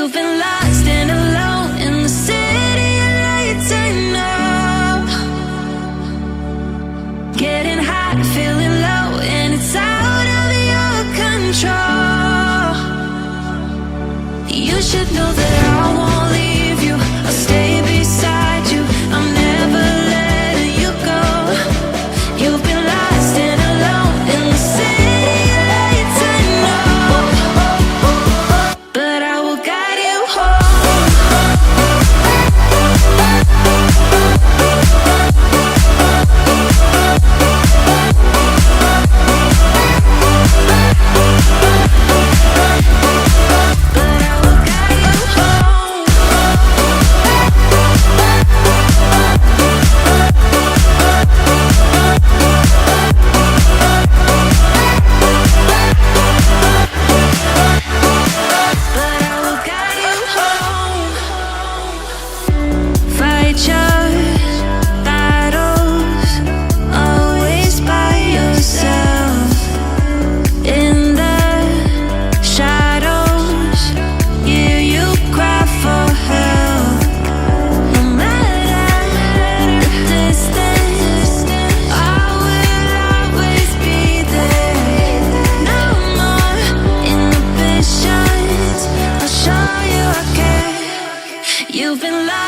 You've been lost and alone in the city of lights. I know. Getting high, feeling low, and it's out of your control. You should know that I won't leave you. I'll stay beside you. I'm never letting you go. You've been lost and alone in the city of lights. I know, but I will guide you home. But I will guide you home. But I will guide you home. Fight your battles, always by yourself. In the shadows, hear you cry for help. No matter the distance, I will always be there. No more inhibitions, I'll show you I care. You've been lost